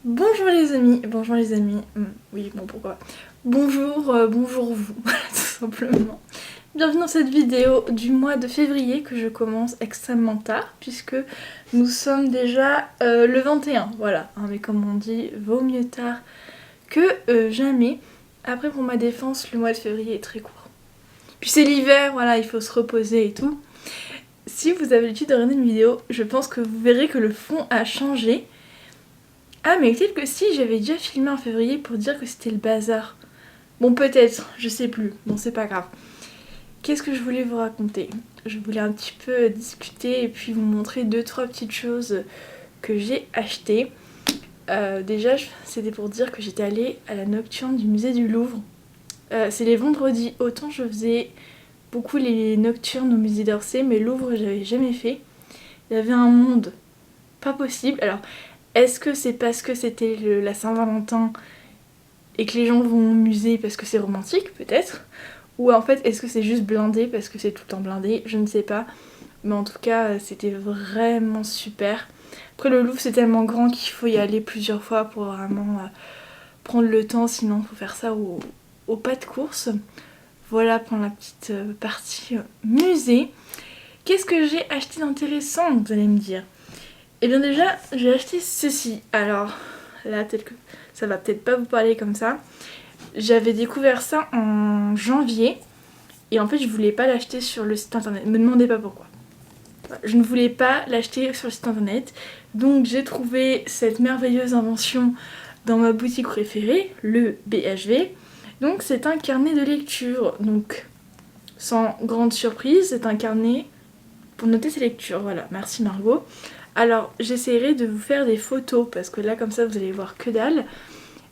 Bonjour les amis, oui bon pourquoi bonjour vous, voilà tout simplement. Bienvenue dans cette vidéo du mois de février que je commence extrêmement tard puisque nous sommes déjà le 21, voilà, hein, mais comme on dit, vaut mieux tard que jamais. Après pour ma défense, le mois de février est très court. Puis c'est l'hiver, voilà, il faut se reposer et tout. Si vous avez l'habitude de regarder une vidéo, je pense que vous verrez que le fond a changé. Ah mais peut-être que si, j'avais déjà filmé en février pour dire que c'était le bazar. Bon peut-être, je sais plus, bon c'est pas grave. Qu'est-ce que je voulais vous raconter? Je voulais un petit peu discuter et puis vous montrer 2-3 petites choses que j'ai achetées. Déjà c'était pour dire que j'étais allée à la nocturne du musée du Louvre. C'est les vendredis, autant je faisais beaucoup les nocturnes au musée d'Orsay, mais Louvre j'avais jamais fait. Il y avait un monde pas possible. Alors est-ce que c'est parce que c'était la Saint-Valentin et que les gens vont au musée parce que c'est romantique, peut-être? Ou en fait, est-ce que c'est juste blindé parce que c'est tout le temps blindé? Je ne sais pas. Mais en tout cas, c'était vraiment super. Après, le Louvre, c'est tellement grand qu'il faut y aller plusieurs fois pour vraiment prendre le temps. Sinon, il faut faire ça au pas de course. Voilà pour la petite partie musée. Qu'est-ce que j'ai acheté d'intéressant, vous allez me dire? Et bien déjà, j'ai acheté ceci. Alors là, peut-être que ça va peut-être pas vous parler comme ça. J'avais découvert ça en janvier. Et en fait, je voulais pas l'acheter sur le site internet. Me demandez pas pourquoi. Je ne voulais pas l'acheter sur le site internet. Donc j'ai trouvé cette merveilleuse invention dans ma boutique préférée, le BHV. Donc c'est un carnet de lecture. Donc sans grande surprise, c'est un carnet pour noter ses lectures. Voilà, merci Margot. Alors j'essaierai de vous faire des photos parce que là comme ça vous allez voir que dalle.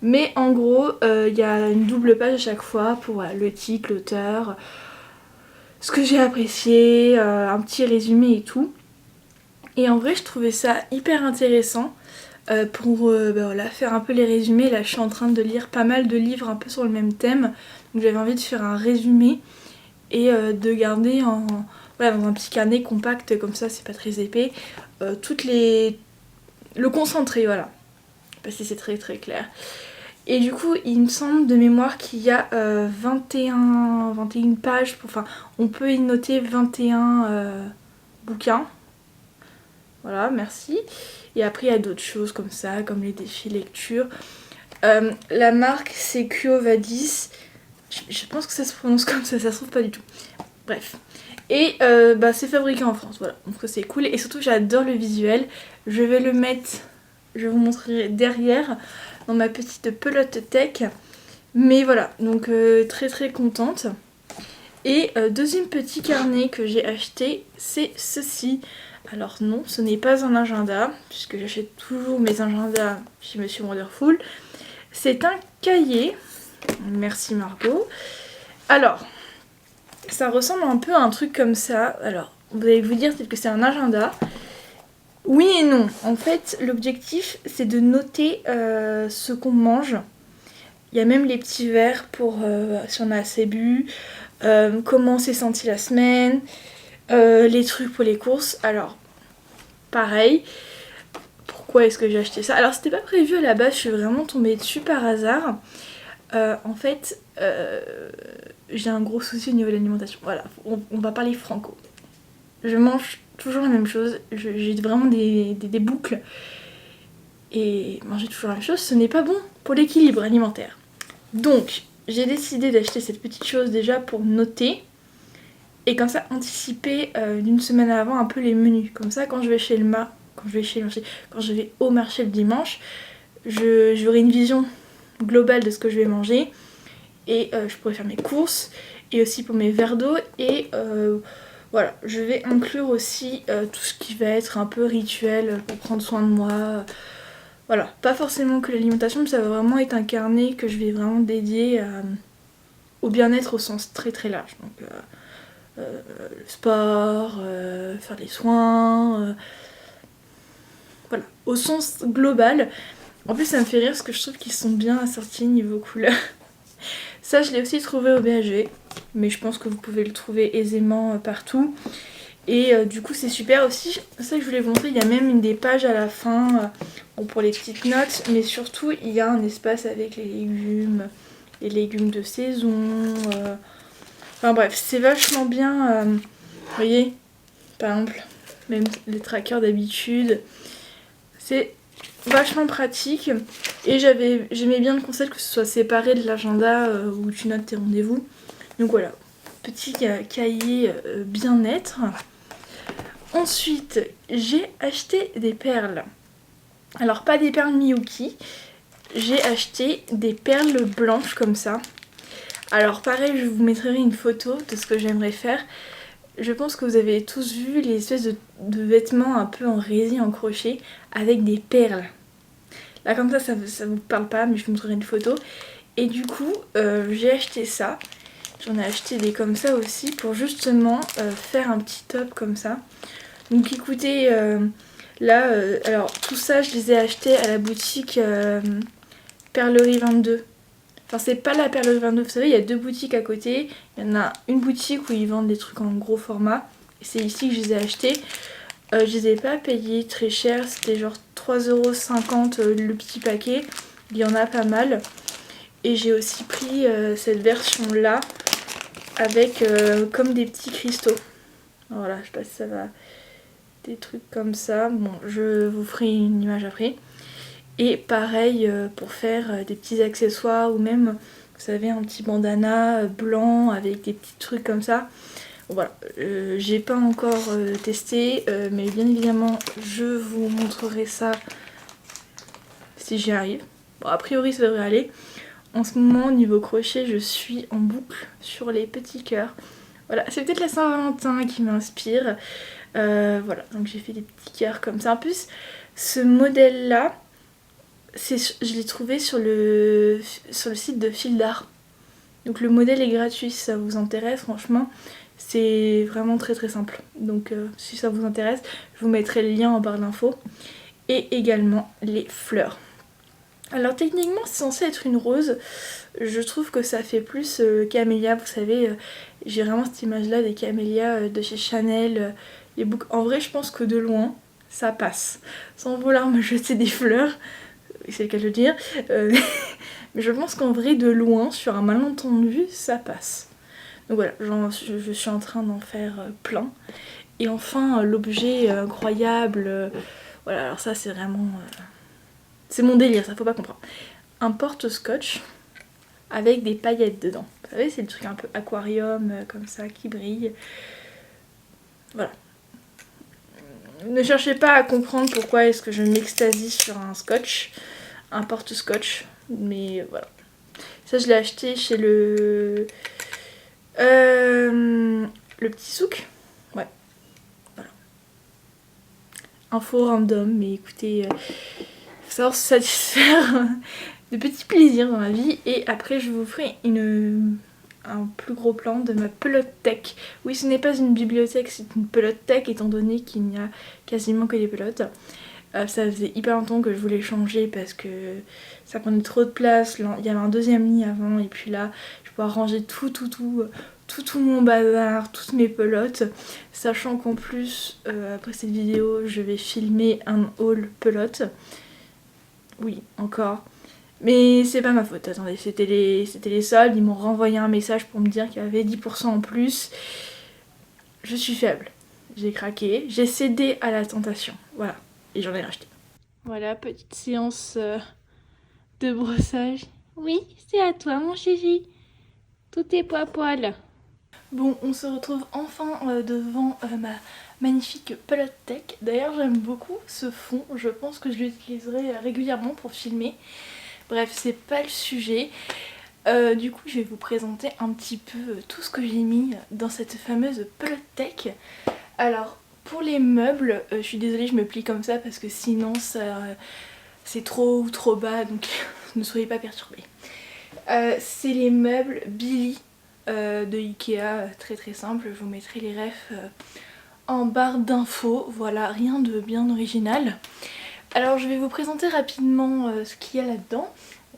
Mais en gros il y a une double page à chaque fois pour le titre, l'auteur, ce que j'ai apprécié, un petit résumé et tout. Et en vrai je trouvais ça hyper intéressant pour voilà, faire un peu les résumés. Là je suis en train de lire pas mal de livres un peu sur le même thème. Donc j'avais envie de faire un résumé et de garder voilà, dans un petit carnet compact comme ça, c'est pas très épais. Le concentré, voilà. Parce que c'est très très clair. Et du coup, il me semble de mémoire qu'il y a 21 pages. Enfin, on peut y noter 21 bouquins. Voilà, merci. Et après, il y a d'autres choses comme ça, comme les défis lecture. La marque, c'est Quo Vadis. Je pense que ça se prononce comme ça se trouve pas du tout. Bref. Et c'est fabriqué en France, voilà. Donc c'est cool. Et surtout, j'adore le visuel. Je vais le mettre, je vous montrerai derrière, dans ma petite pelote tech. Mais voilà, donc très très contente. Et deuxième petit carnet que j'ai acheté, c'est ceci. Alors non, ce n'est pas un agenda, puisque j'achète toujours mes agendas chez Monsieur Wonderful. C'est un cahier. Merci Margot. Alors, ça ressemble un peu à un truc comme ça. Alors, vous allez vous dire peut-être que c'est un agenda. Oui et non. En fait, l'objectif, c'est de noter ce qu'on mange. Il y a même les petits verres pour si on a assez bu, comment s'est senti la semaine, les trucs pour les courses. Alors, pareil. Pourquoi est-ce que j'ai acheté ça? Alors, c'était pas prévu à la base, je suis vraiment tombée dessus par hasard. En fait, j'ai un gros souci au niveau de l'alimentation. Voilà, on va parler franco. Je mange toujours la même chose, j'ai vraiment des boucles. Et manger toujours la même chose, ce n'est pas bon pour l'équilibre alimentaire. Donc, j'ai décidé d'acheter cette petite chose déjà pour noter. Et comme ça, anticiper d'une semaine avant un peu les menus. Comme ça, quand je vais quand je vais au marché le dimanche, j'aurai une vision globale de ce que je vais manger. Et je pourrais faire mes courses. Et aussi pour mes verres d'eau. Et voilà, je vais inclure aussi tout ce qui va être un peu rituel pour prendre soin de moi. Voilà, pas forcément que l'alimentation, mais ça va vraiment être un carnet que je vais vraiment dédier au bien-être au sens très très large. Donc le sport, faire des soins, voilà, au sens global. En plus ça me fait rire parce que je trouve qu'ils sont bien assortis niveau couleur. Ça je l'ai aussi trouvé au BHV, mais je pense que vous pouvez le trouver aisément partout. Et du coup c'est super aussi, c'est ça que je voulais vous montrer, il y a même des pages à la fin bon, pour les petites notes, mais surtout il y a un espace avec les légumes de saison, enfin bref c'est vachement bien, vous voyez par exemple même les trackers d'habitude, c'est vachement pratique et j'aimais bien le concept que ce soit séparé de l'agenda où tu notes tes rendez-vous. Donc voilà, petit cahier bien-être. Ensuite, j'ai acheté des perles. Alors pas des perles Miyuki, j'ai acheté des perles blanches comme ça. Alors pareil, je vous mettrai une photo de ce que j'aimerais faire. Je pense que vous avez tous vu les espèces de vêtements un peu en résine, en crochet, avec des perles. Là comme ça vous parle pas, mais je vous montrerai une photo. Et du coup, j'ai acheté ça. J'en ai acheté des comme ça aussi pour justement faire un petit top comme ça. Donc écoutez, là, alors tout ça je les ai achetés à la boutique Perlerie 22. Enfin c'est pas la Perlerie 22, vous savez il y a deux boutiques à côté. Il y en a une boutique où ils vendent des trucs en gros format. Et c'est ici que je les ai achetés. Je les ai pas payés très cher, c'était genre 3,50 € le petit paquet. Il y en a pas mal. Et j'ai aussi pris cette version là avec comme des petits cristaux. Voilà, je sais pas si ça va... Des trucs comme ça. Bon, je vous ferai une image après. Et pareil pour faire des petits accessoires ou même, vous savez, un petit bandana blanc avec des petits trucs comme ça. Bon, voilà, j'ai pas encore testé, mais bien évidemment, je vous montrerai ça si j'y arrive. Bon, a priori, ça devrait aller. En ce moment, niveau crochet, je suis en boucle sur les petits cœurs. Voilà, c'est peut-être la Saint-Valentin qui m'inspire. Voilà, donc j'ai fait des petits cœurs comme ça. En plus, ce modèle-là, je l'ai trouvé sur le site de Fil d'Art. Donc le modèle est gratuit si ça vous intéresse, franchement. C'est vraiment très très simple. Donc si ça vous intéresse, je vous mettrai le lien en barre d'infos. Et également les fleurs. Alors techniquement c'est censé être une rose, je trouve que ça fait plus camélia, vous savez, j'ai vraiment cette image là des camélias de chez Chanel, les boucles. En vrai je pense que de loin ça passe, sans vouloir me jeter des fleurs, c'est le cas de le dire, mais je pense qu'en vrai de loin, sur un malentendu, ça passe. Donc voilà, je suis en train d'en faire plein. Et enfin l'objet incroyable, voilà alors ça c'est vraiment... c'est mon délire, ça faut pas comprendre. Un porte-scotch avec des paillettes dedans. Vous savez, c'est le truc un peu aquarium comme ça qui brille. Voilà. Ne cherchez pas à comprendre pourquoi est-ce que je m'extasie sur un scotch, un porte-scotch, mais voilà. Ça je l'ai acheté chez le petit souk. Ouais. Voilà. Info random, mais écoutez, faut savoir se satisfaire de petits plaisirs dans la vie. Et après je vous ferai un plus gros plan de ma pelote tech. Oui, ce n'est pas une bibliothèque, c'est une pelote tech étant donné qu'il n'y a quasiment que des pelotes. Ça faisait hyper longtemps que je voulais changer parce que ça prenait trop de place. Il y avait un deuxième lit avant et puis là je vais pouvoir ranger tout mon bazar, toutes mes pelotes. Sachant qu'en plus, après cette vidéo, je vais filmer un haul pelote. Oui, encore. Mais c'est pas ma faute, attendez, c'était les soldes, ils m'ont renvoyé un message pour me dire qu'il y avait 10% en plus. Je suis faible, j'ai craqué, j'ai cédé à la tentation, voilà, et j'en ai racheté. Voilà, petite séance de brossage. Oui, c'est à toi mon chéri, tout est poil. Bon, on se retrouve enfin devant ma magnifique pelote tech. D'ailleurs, j'aime beaucoup ce fond, je pense que je l'utiliserai régulièrement pour filmer. Bref, c'est pas le sujet. Du coup, je vais vous présenter un petit peu tout ce que j'ai mis dans cette fameuse pelote tech. Alors, pour les meubles, je suis désolée, je me plie comme ça parce que sinon c'est trop ou trop bas, donc ne soyez pas perturbés. C'est les meubles Billy de Ikea, très très simple. Je vous mettrai les refs en barre d'infos. Voilà, rien de bien original. Alors je vais vous présenter rapidement ce qu'il y a là-dedans.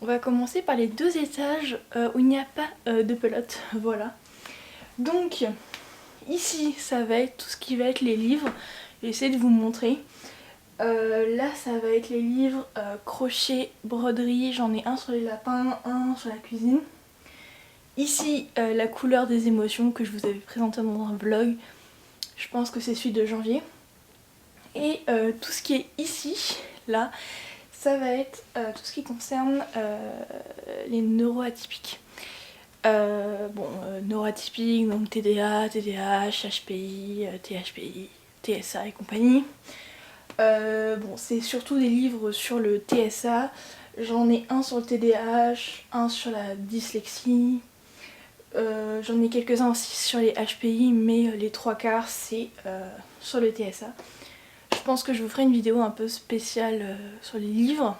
On va commencer par les deux étages où il n'y a pas de pelote, voilà. Donc ici ça va être tout ce qui va être les livres. Je vais essayer de vous montrer. Là ça va être les livres crochet, broderie. J'en ai un sur les lapins, un sur la cuisine. Ici la couleur des émotions que je vous avais présenté dans un vlog. Je pense que c'est celui de janvier. Et tout ce qui est ici, là, ça va être tout ce qui concerne les neuroatypiques. Neuroatypiques, donc TDA, TDAH, HPI, THPI, TSA et compagnie. C'est surtout des livres sur le TSA. J'en ai un sur le TDAH, un sur la dyslexie. J'en ai quelques-uns aussi sur les HPI, mais les trois quarts c'est sur le TSA. Je pense que je vous ferai une vidéo un peu spéciale sur les livres.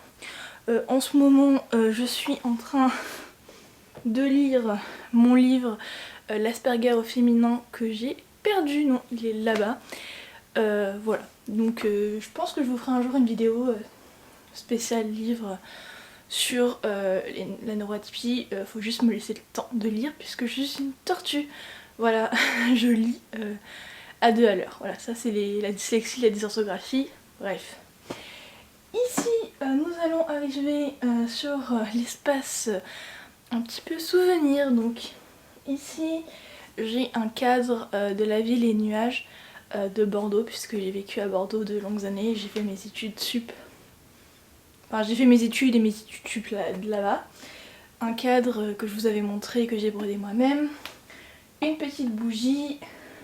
En ce moment, je suis en train de lire mon livre L'Asperger au féminin que j'ai perdu. Non, il est là-bas. Voilà, donc je pense que je vous ferai un jour une vidéo spéciale livre sur la neuroatypie. Faut juste me laisser le temps de lire puisque je suis une tortue. Voilà, je lis à 2 à l'heure. Voilà, ça c'est la dyslexie, la dysorthographie, bref. Ici, nous allons arriver sur l'espace un petit peu souvenir. Donc ici, j'ai un cadre de la ville et nuages de Bordeaux, puisque j'ai vécu à Bordeaux de longues années. J'ai fait mes études sup. Enfin, j'ai fait mes études et mes études sup là-bas. Un cadre que je vous avais montré, que j'ai brodé moi-même. Une petite bougie.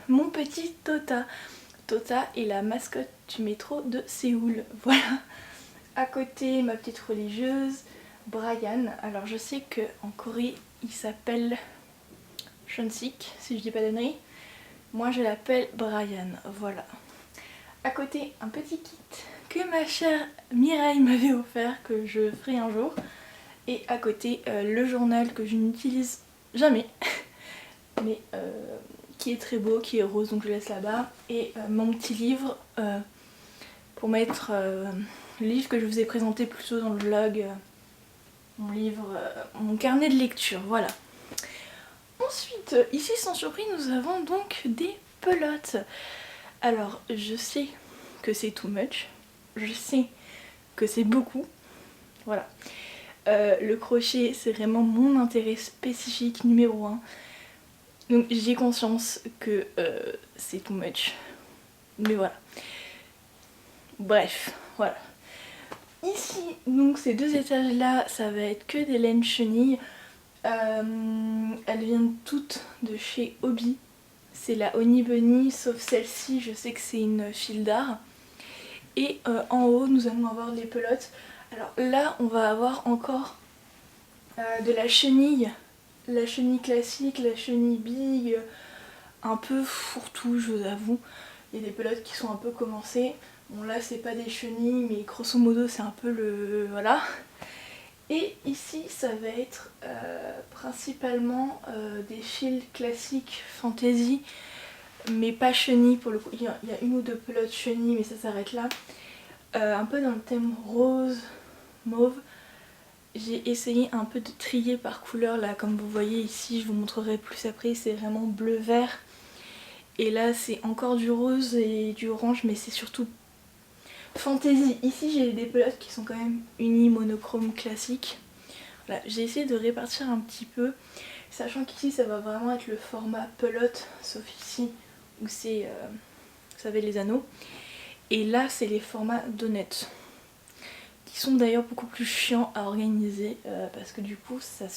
Mon petit Tota. Tota est la mascotte du métro de Séoul. Voilà. À côté, ma petite religieuse, Brian. Alors je sais qu'en Corée, il s'appelle Chonsik, si je dis pas d'annerie. Moi je l'appelle Brian, voilà. À côté, un petit kit que ma chère Mireille m'avait offert, que je ferai un jour. Et à côté, le journal que je n'utilise jamais, mais qui est très beau, qui est rose, donc je laisse là-bas. Et mon petit livre pour mettre le livre que je vous ai présenté plus tôt dans le vlog, mon livre, mon carnet de lecture, voilà. Ensuite, ici sans surprise, nous avons donc des pelotes. Alors, je sais que c'est too much, je sais que c'est beaucoup, voilà. Le crochet, c'est vraiment mon intérêt spécifique numéro 1. Donc j'ai conscience que c'est too much, mais voilà. Bref, voilà. Ici, donc ces deux étages là, ça va être que des laines chenilles. Elles viennent toutes de chez Hobby. C'est la Honey Bunny, sauf celle-ci, je sais que c'est une file d'art. Et en haut, nous allons avoir les pelotes. Alors là, on va avoir encore de la chenille classique, la chenille big, un peu fourre-tout, je vous avoue. Il y a des pelotes qui sont un peu commencées. Bon là c'est pas des chenilles, mais grosso modo c'est un peu le... voilà. Et ici ça va être principalement des fils classiques fantasy, mais pas chenilles pour le coup. Il y a une ou deux pelotes chenilles, mais ça s'arrête là. Un peu dans le thème rose, mauve. J'ai essayé un peu de trier par couleur là, comme vous voyez ici, je vous montrerai plus après, c'est vraiment bleu-vert. Et là c'est encore du rose et du orange, mais c'est surtout fantasy. Ici j'ai des pelotes qui sont quand même unies, monochrome, classique. Voilà, j'ai essayé de répartir un petit peu, sachant qu'ici ça va vraiment être le format pelote, sauf ici où c'est, vous savez, les anneaux. Et là c'est les formats donuts, qui sont d'ailleurs beaucoup plus chiants à organiser, parce que du coup ça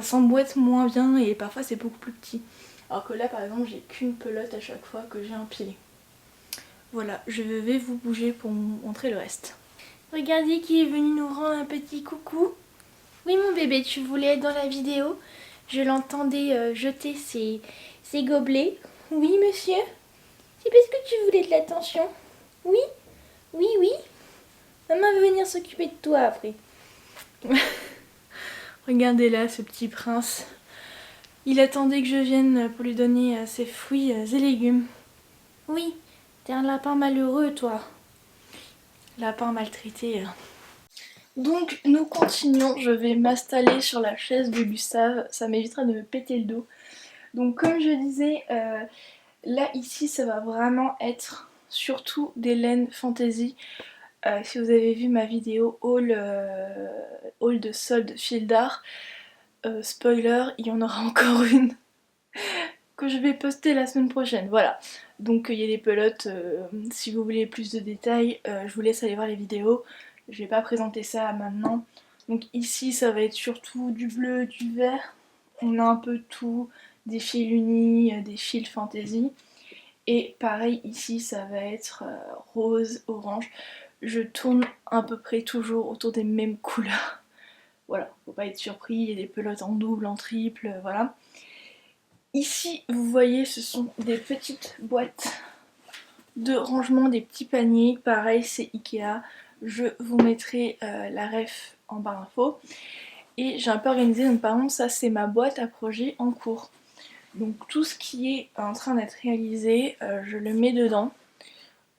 s'emboîte moins bien et parfois c'est beaucoup plus petit. Alors que là par exemple j'ai qu'une pelote à chaque fois que j'ai empilée. Voilà, je vais vous bouger pour vous montrer le reste. Regardez qui est venu nous rendre un petit coucou. Oui mon bébé, tu voulais être dans la vidéo. Je l'entendais jeter ses gobelets. Oui monsieur. C'est parce que tu voulais de l'attention. Oui. Oui, oui. Maman va venir s'occuper de toi après. Regardez là ce petit prince. Il attendait que je vienne pour lui donner ses fruits et légumes. Oui, t'es un lapin malheureux toi. Lapin maltraité. Donc nous continuons, je vais m'installer sur la chaise de Gustave, ça m'évitera de me péter le dos. Donc comme je disais, là ici ça va vraiment être surtout des laines fantasy. Si vous avez vu ma vidéo haul de solde fil d'art, spoiler, il y en aura encore une que je vais poster la semaine prochaine, voilà. Donc il y a des pelotes, si vous voulez plus de détails, je vous laisse aller voir les vidéos. Je vais pas présenter ça maintenant. Donc ici ça va être surtout du bleu, du vert. On a un peu tout, des fils unis, des fils fantasy. Et pareil ici ça va être rose, orange. Je tourne à peu près toujours autour des mêmes couleurs. Voilà, faut pas être surpris, il y a des pelotes en double, en triple, voilà. Ici, vous voyez, ce sont des petites boîtes de rangement, des petits paniers. Pareil, c'est Ikea. Je vous mettrai la ref en barre info. Et j'ai un peu organisé, donc par exemple, ça c'est ma boîte à projet en cours. Donc tout ce qui est en train d'être réalisé, je le mets dedans.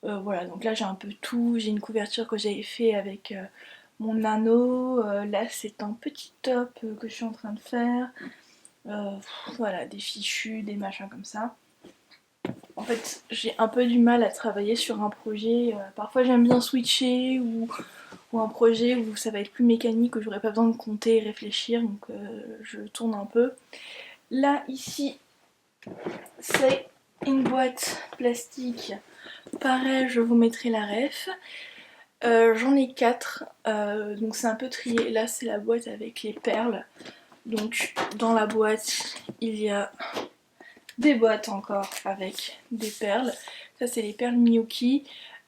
Voilà, donc là j'ai un peu tout. J'ai une couverture que j'avais fait avec mon anneau. Là c'est un petit top que je suis en train de faire. Voilà, des fichus, des machins comme ça. En fait, j'ai un peu du mal à travailler sur un projet. Parfois, j'aime bien switcher ou un projet où ça va être plus mécanique, où j'aurai pas besoin de compter et réfléchir. Donc, je tourne un peu. Là, ici, c'est une boîte plastique. Pareil, je vous mettrai la ref. J'en ai 4, donc c'est un peu trié. Là, c'est la boîte avec les perles. Donc, dans la boîte, il y a des boîtes encore avec des perles. Ça c'est les perles Miyuki.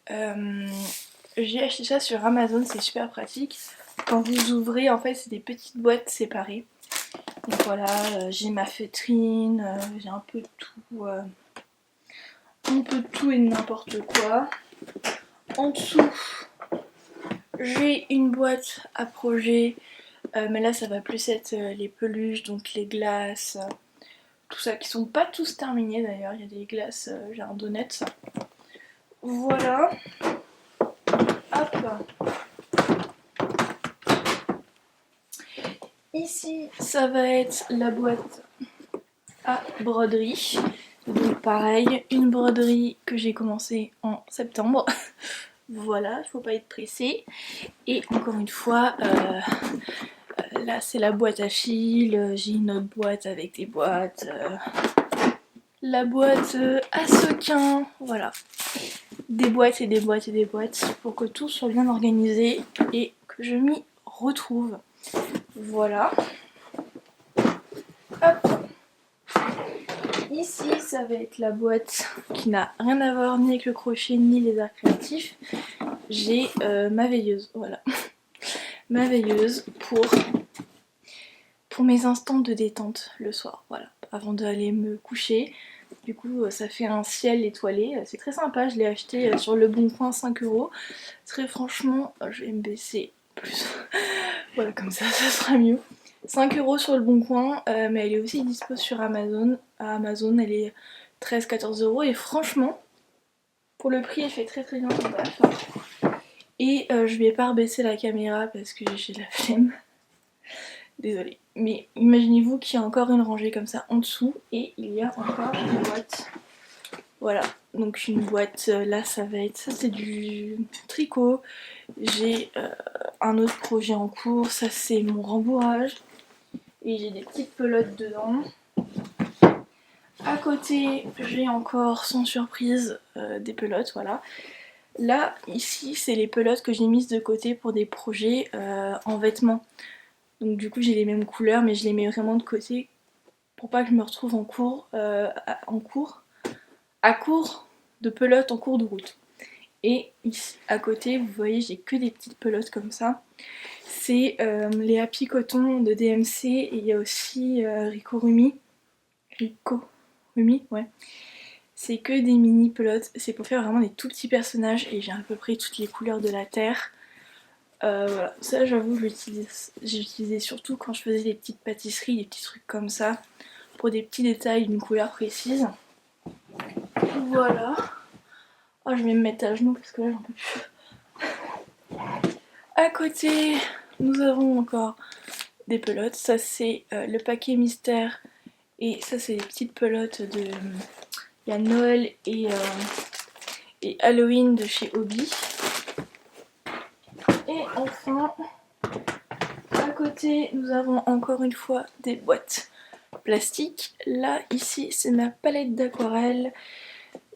J'ai acheté ça sur Amazon, c'est super pratique. Quand vous ouvrez, en fait c'est des petites boîtes séparées. Donc voilà, j'ai ma feutrine, j'ai un peu de tout et de n'importe quoi. En dessous, j'ai une boîte à projet, mais là ça va plus être les peluches, donc les glaces, tout ça, qui sont pas tous terminés d'ailleurs. Il y a des glaces, j'ai un donut. Voilà. Hop. Ici, ça va être la boîte à broderie. Donc pareil, une broderie que j'ai commencé en septembre. Voilà, il faut pas être pressé. Et encore une fois, là c'est la boîte à fil. J'ai une autre boîte avec des boîtes. La boîte à sequins. Voilà. Des boîtes et des boîtes et des boîtes pour que tout soit bien organisé et que je m'y retrouve. Voilà. Hop. Ici, ça va être la boîte qui n'a rien à voir ni avec le crochet ni les arts créatifs. J'ai ma veilleuse, voilà. Ma veilleuse pour mes instants de détente le soir, voilà. Avant d'aller me coucher. Du coup, ça fait un ciel étoilé. C'est très sympa, je l'ai acheté sur Le Bon Coin, 5 €. Très franchement, je vais me baisser plus. Voilà, comme ça sera mieux. 5 € sur Le Bon Coin, mais elle est aussi dispo sur Amazon. À Amazon, elle est 13-14 € et franchement, pour le prix, elle fait très très bien son taf. Et je vais pas rebaisser la caméra parce que j'ai la flemme. Désolée. Mais imaginez-vous qu'il y a encore une rangée comme ça en dessous et il y a encore une boîte. Voilà, donc une boîte, là ça va être, ça c'est du tricot. J'ai un autre projet en cours, ça c'est mon rembourrage. Et j'ai des petites pelotes dedans. À côté, j'ai encore, sans surprise, des pelotes, voilà. Là, ici, c'est les pelotes que j'ai mises de côté pour des projets en vêtements. Donc du coup, j'ai les mêmes couleurs, mais je les mets vraiment de côté pour pas que je me retrouve à court de pelotes en cours de route. Et ici, à côté, vous voyez, j'ai que des petites pelotes comme ça. C'est les Happy Coton de DMC et il y a aussi Rikorumi, ouais. C'est que des mini pelotes, c'est pour faire vraiment des tout petits personnages et j'ai à peu près toutes les couleurs de la terre. Voilà, ça j'avoue j'utilisais surtout quand je faisais des petites pâtisseries, des petits trucs comme ça, pour des petits détails d'une couleur précise. Voilà. Oh, je vais me mettre à genoux parce que là j'en peux plus. À côté, nous avons encore des pelotes. Ça c'est le paquet mystère Et ça c'est les petites pelotes de... Il y a Noël et Halloween de chez Hobby. Et enfin, à côté, nous avons encore une fois des boîtes plastiques. Là, ici, c'est ma palette d'aquarelle.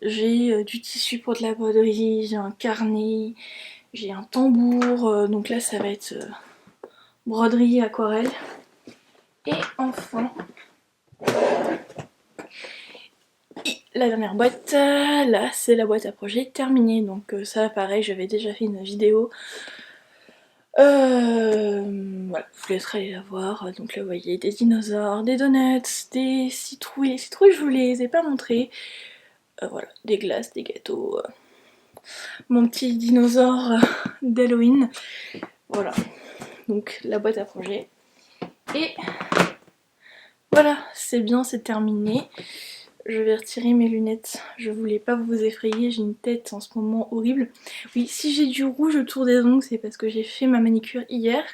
J'ai du tissu pour de la broderie, j'ai un carnet, j'ai un tambour. Donc là, ça va être broderie, aquarelle. Et enfin, la dernière boîte, là, c'est la boîte à projet terminée. Donc ça, pareil, j'avais déjà fait une vidéo. Voilà, je vous laisserai aller la voir. Donc là, vous voyez des dinosaures, des donuts, des citrouilles. Les citrouilles, je vous les ai pas montrées. Voilà, des glaces, des gâteaux. Mon petit dinosaure d'Halloween. Voilà, donc la boîte à projet. Et voilà, c'est bien, c'est terminé. Je vais retirer mes lunettes, je voulais pas vous effrayer, j'ai une tête en ce moment horrible. Oui, si j'ai du rouge autour des ongles, c'est parce que j'ai fait ma manicure hier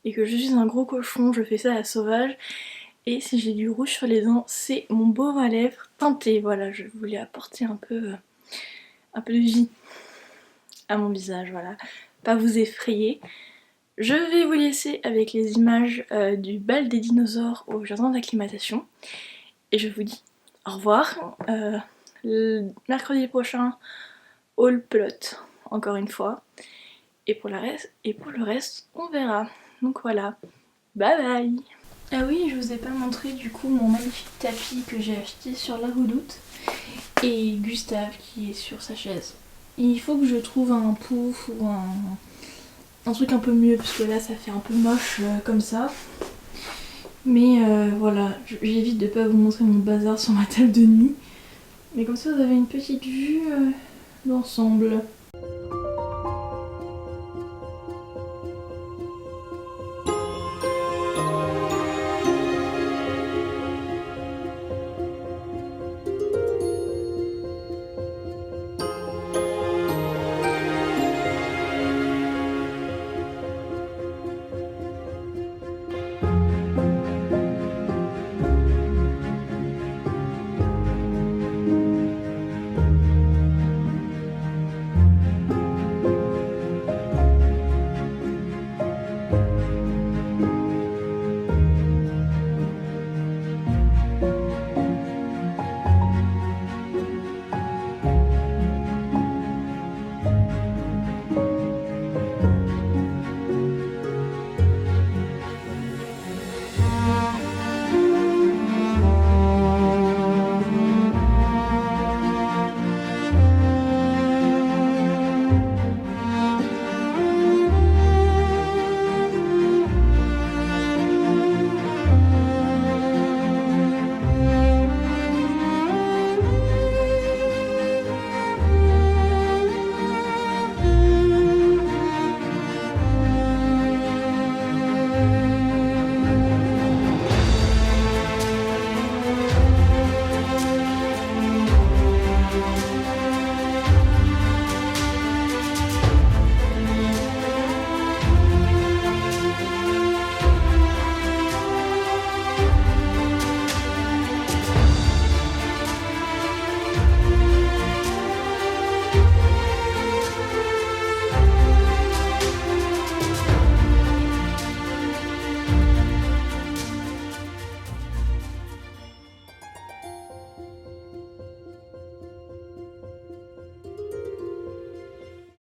et que je suis un gros cochon, je fais ça à la sauvage. Et si j'ai du rouge sur les dents, c'est mon baume à lèvres teinté. Voilà, je voulais apporter un peu de vie à mon visage, voilà. Pas vous effrayer. Je vais vous laisser avec les images du bal des dinosaures au jardin d'acclimatation. Et je vous dis au revoir. Le mercredi prochain, haul pelote, encore une fois. Et pour le reste, on verra. Donc voilà. Bye bye. Ah oui, je vous ai pas montré du coup mon magnifique tapis que j'ai acheté sur la Redoute. Et Gustave qui est sur sa chaise. Il faut que je trouve un pouf ou un truc un peu mieux parce que là ça fait un peu moche comme ça. Mais voilà, j'évite de pas vous montrer mon bazar sur ma table de nuit. Mais comme ça vous avez une petite vue d'ensemble.